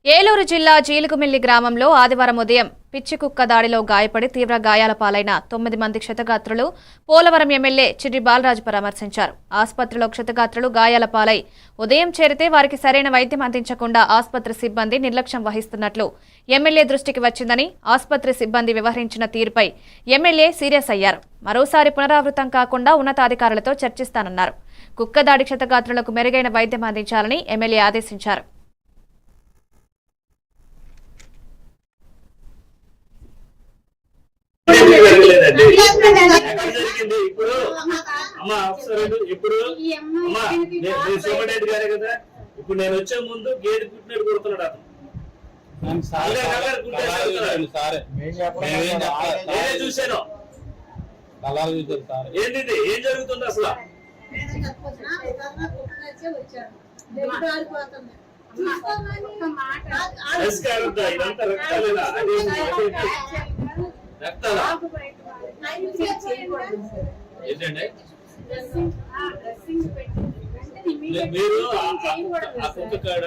ఏలూరు జిల్లా జీలుగుమిల్లి గ్రామంలో ఆదివారం ఉదయం పిచ్చికుక్క దాడిలో గాయపడి తీవ్ర గాయాల పాలైన 9 మంది క్షతగాత్రులు పోలవరం ఎమ్మెల్యే చిర్రి బాలరాజు పరామర్శించారు. ఆసుపత్రిలో క్షతగాత్రులు గాయాల పాలై ఉదయం చేరితే వారికి సరైన వైద్యం అందించకుండా ఆసుపత్రి సిబ్బంది నిర్లక్ష్యం వహిస్తున్నట్లు ఎమ్మెల్యే దృష్టికి వచ్చిందని, ఆసుపత్రి సిబ్బంది వ్యవహరించిన తీరుపై ఎమ్మెల్యే సీరియస్ అయ్యారు. మరోసారి పునరావృతం కాకుండా ఉన్నతాధికారులతో చర్చిస్తానన్నారు. కుక్క దాడి క్షతగాత్రులకు మెరుగైన వైద్యం అందించాలని ఎమ్మెల్యే ఆదేశించారు. ఇప్పుడు అమ్మ ఇప్పుడు అమ్మా సోమరెడ్డి గారే కదా, ఇప్పుడు నేను వచ్చే ముందు గేట్ కుట్టినట్టు కొడుతున్నాడు అతను. చూశాను. ఏంటి ఏం జరుగుతుంది అసలు? ఇదంతా రక్తాలేనా? రక్తాలా ఏంటంటే మీరు ఆ కుక్క కాడ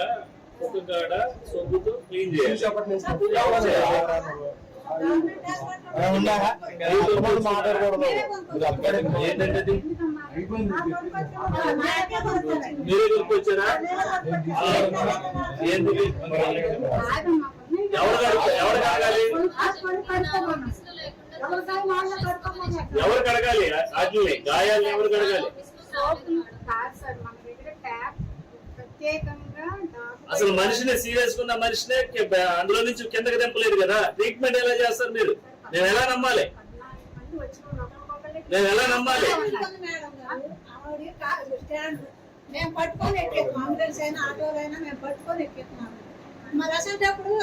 సొమ్ముతో క్లీన్ చేయాలి. ఏంటంటే మీరే గుర్తొచ్చారా? ఏంటి ఎవరు కడగాలి? ఎవరు కడగాలి? వాటిని గాయాలను ఎవరు కడగాలి? అసలు మనిషిని సీరియస్ ఉన్న మనిషినే అందులో నుంచి కిందకి దింపలేదు కదా. ట్రీట్మెంట్ ఎలా చేస్తారు మీరు? నేను ఎలా నమ్మాలి? మేము పట్టుకొని ఎక్కేస్తాం. అంబులెన్స్ అయినా ఆటోలైనా మేము పట్టుకొని ఎక్కేస్తున్నాం. మరి అసలు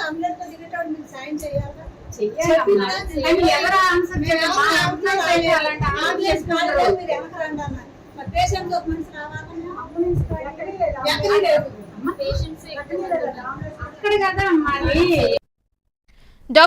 అంబులెన్స్ దిగేటప్పుడు మీరు సాయం చేయాలి. మీరు వెనక రండి అన్నారు. మరి పేషెంట్ ఒక మనిషి రావాలి. డాక్టర్